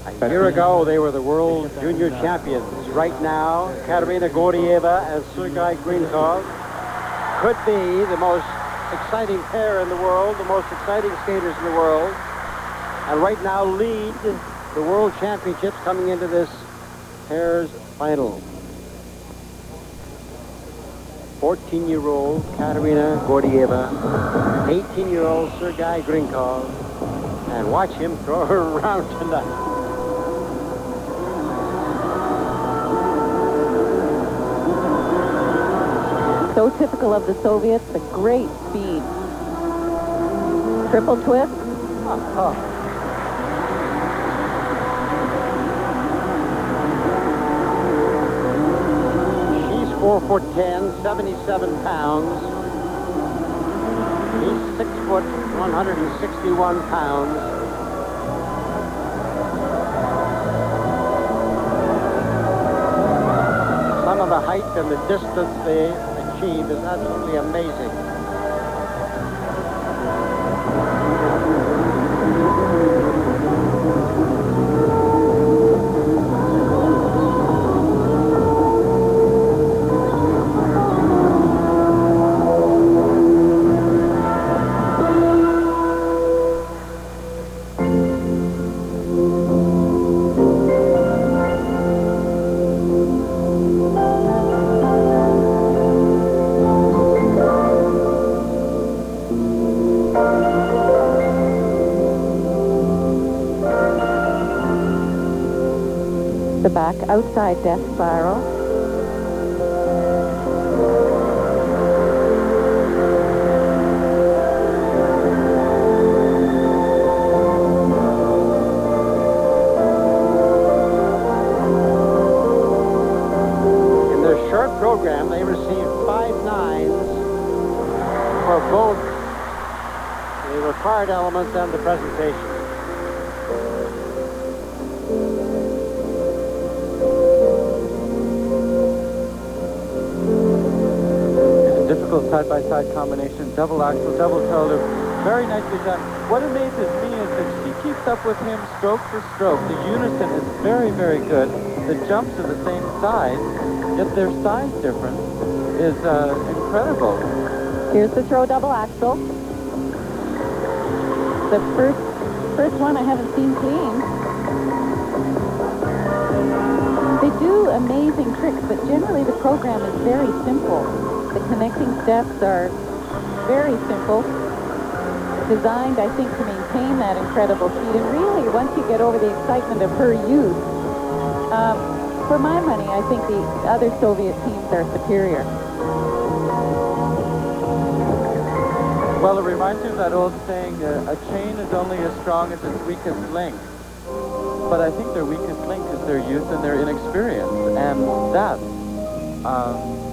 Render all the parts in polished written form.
A year ago, they were the world junior champions. Right now, Ekaterina Gordeeva and Sergei Grinkov could be the most exciting pair in the world, the most exciting skaters in the world, and right now lead the World Championships coming into this pairs final. 14-year-old Ekaterina Gordeeva, 18-year-old Sergei Grinkov, and watch him throw her around tonight. So typical of the Soviets, a great speed. Triple twist. She's 4'10", 77 pounds. He's 6 foot, 161 pounds. Some of the height and the distance they achieve is absolutely amazing. The back outside death spiral. In their short program, they received 5 nines for both the required elements and the presentation. Side-by-side combination, double axel, double shoulder, very nicely done. What amazes me is that she keeps up with him stroke for stroke. The unison is very, very good. The jumps are the same size, yet their size difference is incredible. Here's the throw double axel. The first one I haven't seen clean. They do amazing tricks, but generally the program is very simple. The connecting steps are very simple, designed, I think, to maintain that incredible speed. And really, once you get over the excitement of her youth, for my money, I think the other Soviet teams are superior. Well, it reminds me of that old saying, a chain is only as strong as its weakest link. But I think their weakest link is their youth and their inexperience. And that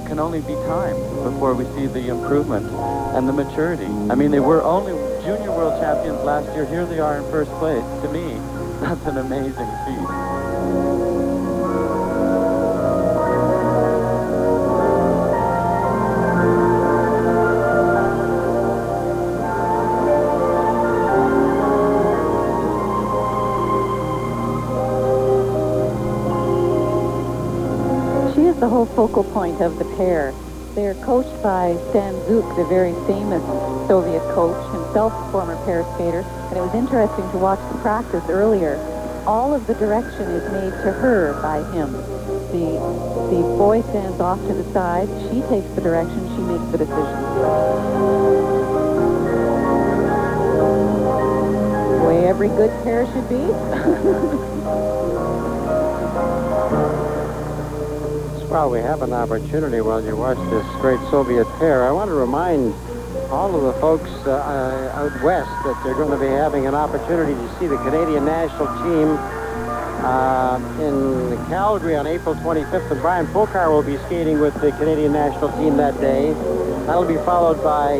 can only be time before we see the improvement and the maturity. I mean, they were only junior world champions last year. Here they are in first place. To me, that's an amazing feat. The whole focal point of the pair. They're coached by Stan Zuk, the very famous Soviet coach, himself a former pair skater, and it was interesting to watch the practice earlier. All of the direction is made to her by him. The boy stands off to the side, she takes the direction, she makes the decision. The way every good pair should be. Well, we have an opportunity while you watch this great Soviet pair. I want to remind all of the folks out west that they're going to be having an opportunity to see the Canadian national team in Calgary on April 25th, and Brian Pockar will be skating with the Canadian national team that day. That'll be followed by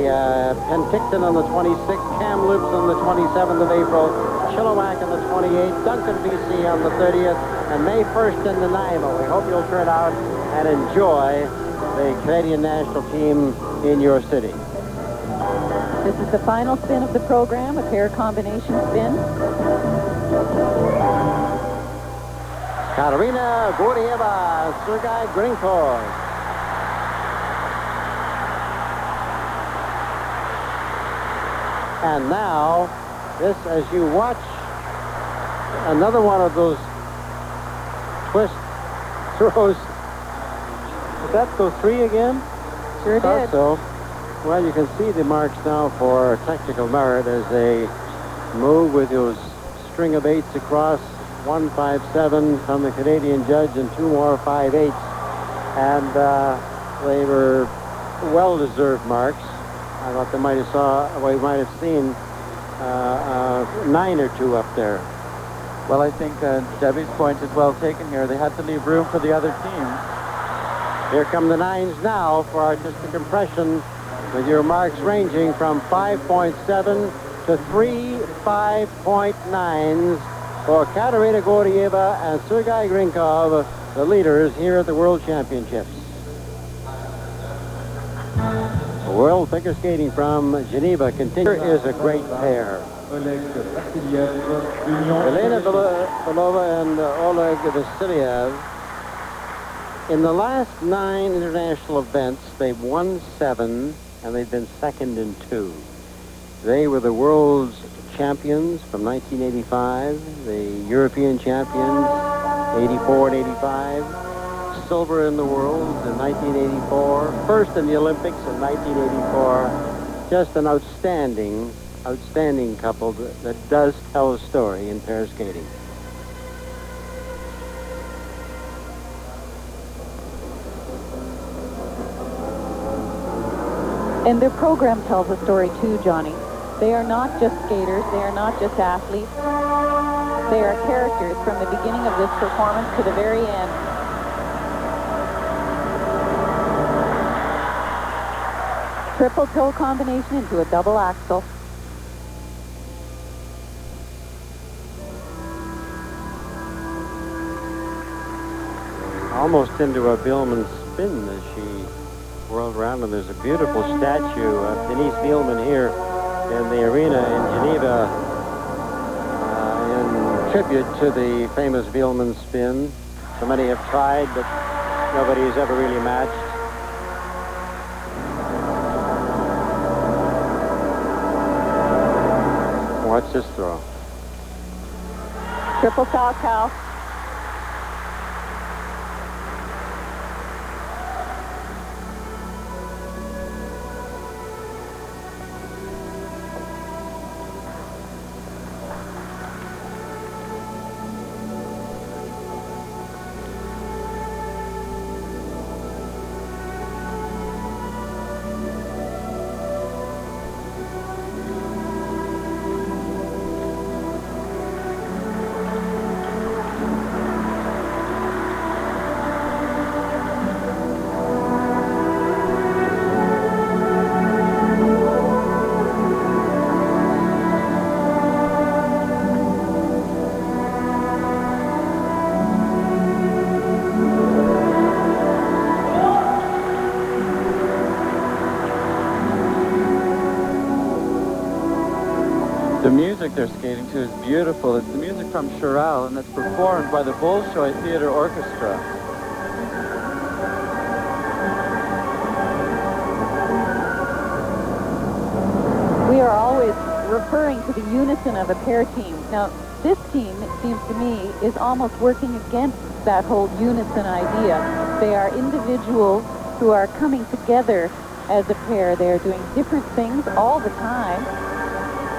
Penticton on the 26th, Kamloops on the 27th of April, Chilliwack on the 28th, Duncan, BC on the 30th, and May 1st in Nanaimo. We hope you'll turn out and enjoy the Canadian national team in your city. This is the final spin of the program, a pair combination spin. Ekaterina, Gordeeva, Sergei, Grinkov. And now, this, as you watch another one of those twist throws. Did that go 3 again? Sure did. So, well, you can see the marks now for technical merit as they move with those string of 8s across. 157 from the Canadian judge and 2 more 5/8s. And they were well-deserved marks. I thought we might have seen 9 or 2 up there. Well, I think Debbie's point is well taken here. They had to leave room for the other teams. Here come the 9s now for artistic impression, with your marks ranging from 5.7 to 3 5.9s for Ekaterina Gordeeva and Sergei Grinkov, the leaders here at the World Championships. World figure skating from Geneva continues. Here is a great pair. Elena Valova and Oleg Vasiliev. In the last 9 international events, they've won 7, and they've been second in 2. They were the world's champions from 1985, the European champions, 84 and 85, silver in the world in 1984, first in the Olympics in 1984. Just an outstanding couple that does tell a story in pair skating. And their program tells a story too, Johnny. They are not just skaters, they are not just athletes. They are characters from the beginning of this performance to the very end. Triple toe combination into a double axel. Almost into a Biellmann spin as she whirled around, and there's a beautiful statue of Denise Biellmann here in the arena in Geneva in tribute to the famous Biellmann spin. So many have tried, but nobody has ever really matched. Watch this throw. Triple cow. The music they're skating to is beautiful. It's the music from Chorale, and it's performed by the Bolshoi Theater Orchestra. We are always referring to the unison of a pair team. Now, this team, it seems to me, is almost working against that whole unison idea. They are individuals who are coming together as a pair. They are doing different things all the time.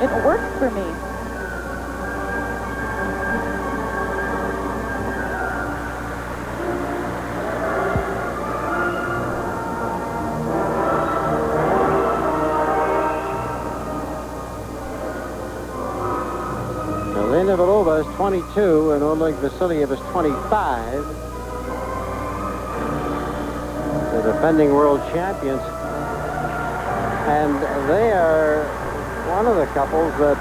It works for me. Elena Valova is 22 and Oleg Vasiliev is 25. The defending world champions. And they are one of the couples that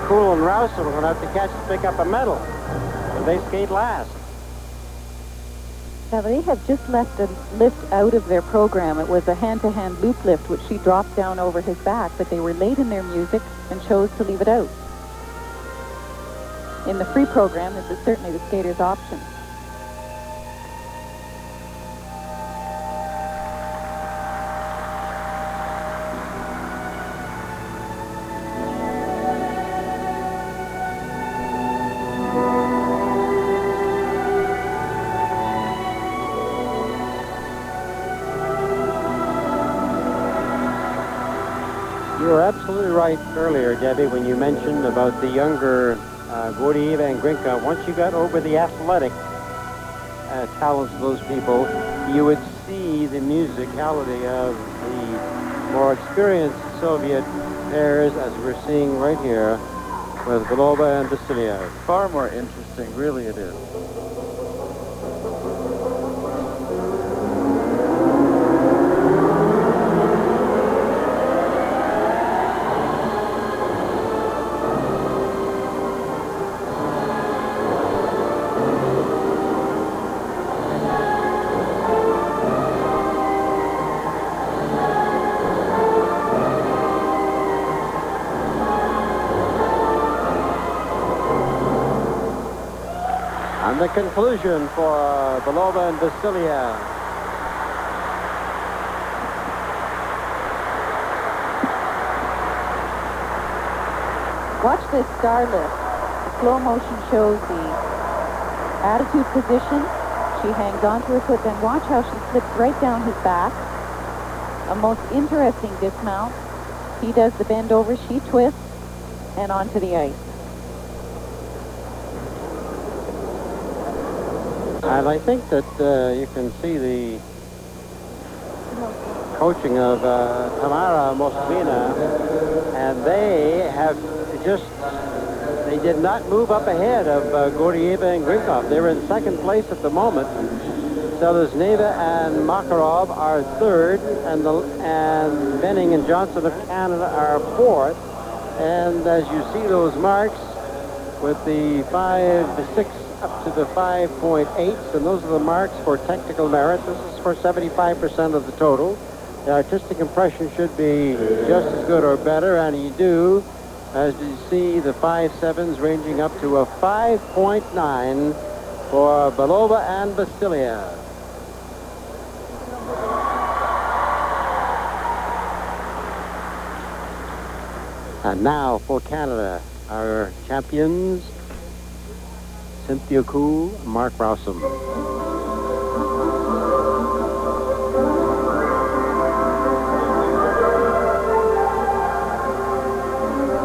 Coull and Rawsom are going to have to catch to pick up a medal. And they skate last. Now, they have just left a lift out of their program. It was a hand-to-hand loop lift, which she dropped down over his back, but they were late in their music and chose to leave it out. In the free program, this is certainly the skater's option. right earlier, Debbie, when you mentioned about the younger Gordeeva and Grinkov. Once you got over the athletic talents of those people, you would see the musicality of the more experienced Soviet pairs, as we're seeing right here with Valova and Vasiliev. Far more interesting, really it is. And the conclusion for Valova and Vasiliev. Watch this star lift. The slow motion shows the attitude position. She hangs onto her foot, then watch how she slips right down his back. A most interesting dismount. He does the bend over, she twists, and onto the ice. And I think that you can see the coaching of Tamara Moskvina, and they have they did not move up ahead of Gordeeva and Grinkov. They're in second place at the moment. Selezneva and Makarov are third, and Benning and Johnson of Canada are fourth. And as you see those marks with the 5 to 6 up to the 5.8s, and those are the marks for technical merit. This is for 75% of the total. The artistic impression should be just as good or better, and you do, as you see, the 5.7s ranging up to a 5.9 for Valova and Vasiliev. And now for Canada, our champions, Cynthia Coull, Mark Rawsom.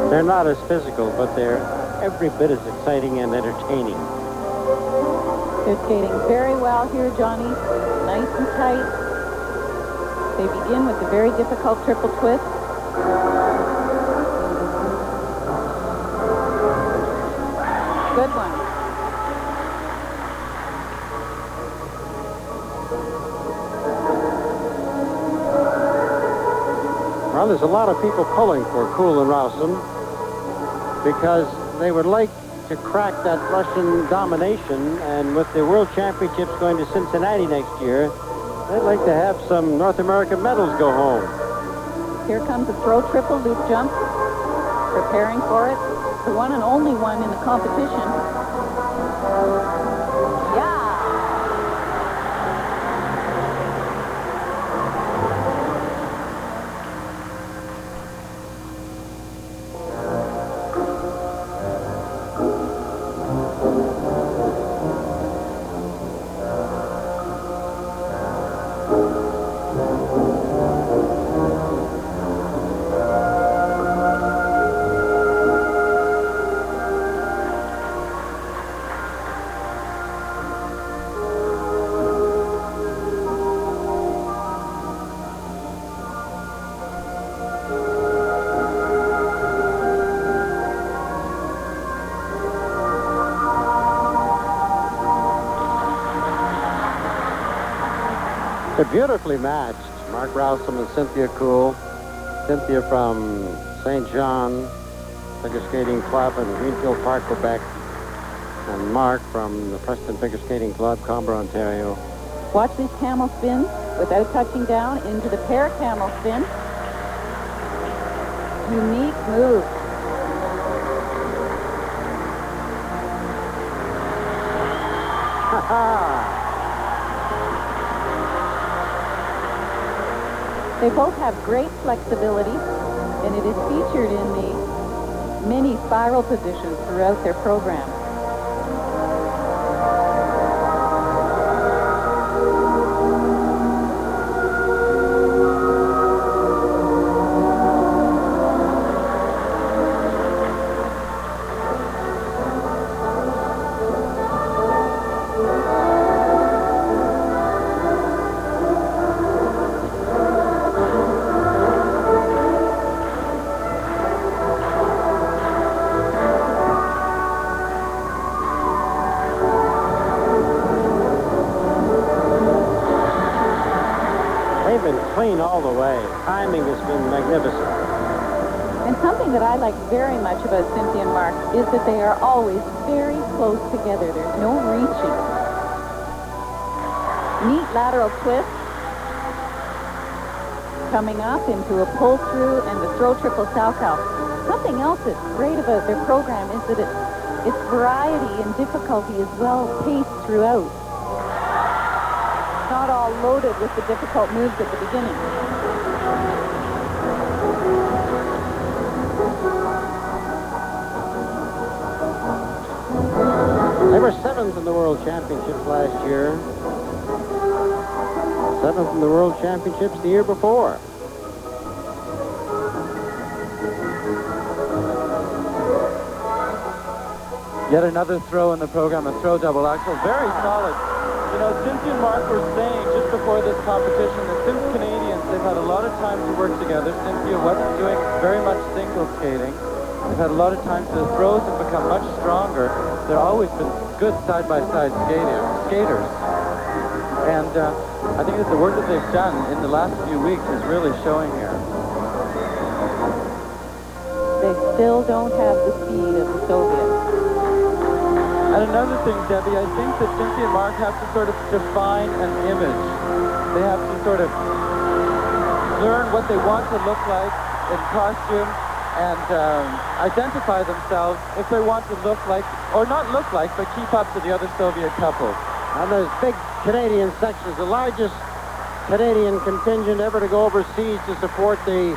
They're not as physical, but they're every bit as exciting and entertaining. They're skating very well here, Johnny. Nice and tight. They begin with the very difficult triple twist. Good one. Well, there's a lot of people pulling for Coull and Rowsom because they would like to crack that Russian domination, and with the World Championships going to Cincinnati next year, they'd like to have some North American medals go home. Here comes a throw triple loop jump. Preparing for it. The one and only one in the competition. Yeah! They're beautifully matched. Mark Rawsom and Cynthia Coull. Cynthia from St. John Figure Skating Club in Greenfield Park, Quebec. And Mark from the Preston Figure Skating Club, Comber, Ontario. Watch these camel spins without touching down into the pair camel spin. Unique move. Ha-ha! They both have great flexibility, and it is featured in the many spiral positions throughout their program. clean all the way. Timing has been magnificent. And something that I like very much about Cynthia and Mark is that they are always very close together. There's no reaching. Neat lateral twist. Coming up into a pull-through and the throw triple Salchow. Something else that's great about their program is that its variety and difficulty is well paced throughout. It's not all loaded with the difficult moves at the beginning. They were 7th in the World Championships last year. 7th in the World Championships the year before. Yet another throw in the program, a throw double axel. Very solid. You know, Cynthia and Mark were saying just before this competition that since Canadians, they've had a lot of time to work together. Cynthia wasn't doing very much single skating. They've had a lot of time to throws have become much stronger. They've always been good side-by-side skaters. And I think that the work that they've done in the last few weeks is really showing here. They still don't have the speed of the Soviets. And another thing, Debbie, I think that Cynthia and Mark have to sort of define an image. They have to sort of learn what they want to look like in costume and identify themselves if they want to look like, or not look like, but keep up to the other Soviet couples. And there's big Canadian sections, the largest Canadian contingent ever to go overseas to support the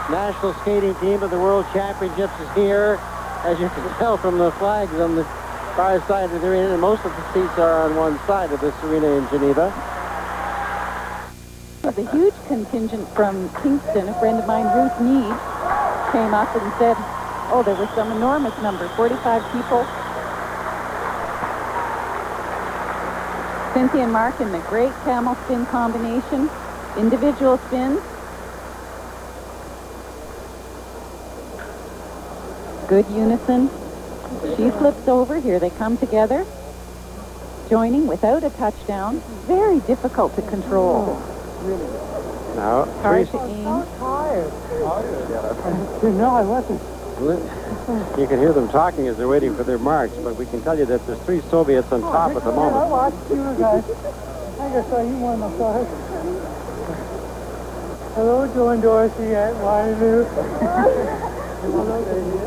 national skating team of the World Championships is here. As you can tell from the flags on the far side of the arena, and most of the seats are on one side of this arena in Geneva. There's a huge contingent from Kingston. A friend of mine, Ruth Mead, came up and said, oh, there was some enormous number, 45 people. Cynthia and Mark in the great camel spin combination, individual spins. Good unison. She flips over. Here they come together, joining without a touchdown. Very difficult to control. Now, Hard to aim. No, I wasn't. you can hear them talking as they're waiting for their marks, but we can tell you that there's 3 Soviets on top at the I moment. watched you guys. I guess I won the stars. Hello, Joe and Dorothy at Waterloo. Hello, baby.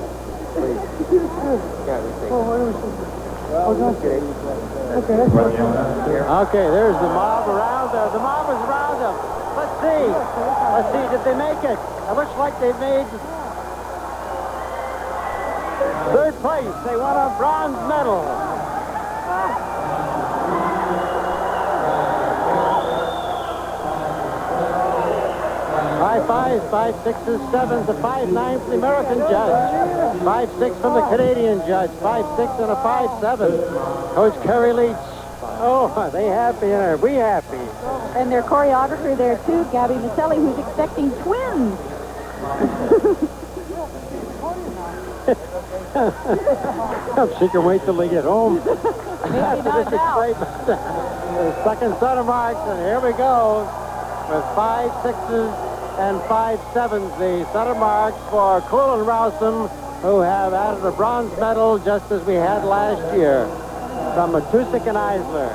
Okay, there's the mob around them. The mob is around them. Let's see. Let's see, did they make it? It looks like they made 3rd place. They won a bronze medal. Five fives, 5 6s, 7s, a 5 9 from the American judge. 5 6 from the Canadian judge. 5 6 and a 5 7. Coach Kerry Leach. Oh, are they happy and are we happy? And their choreographer there too, Gabby Maselli, who's expecting twins. She can wait till they get home. Maybe After not this now. excitement. The second set of marks, and here we go with 5 6s and 5 7s. The set of marks for Coull and Rawsom, who have added a bronze medal just as we had last year from Matusik and Eisler.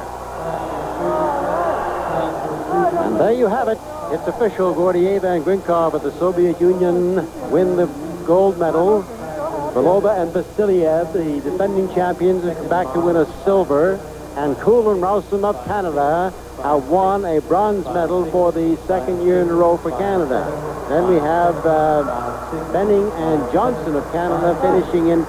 And there you have it. It's official. Gordeeva and Grinkov of the Soviet Union win the gold medal. Valova and Vasiliev, the defending champions, have come back to win a silver. And Coull and Rawsom of Canada have won a bronze medal for the 2nd year in a row for Canada. Then we have Benning and Johnson of Canada finishing in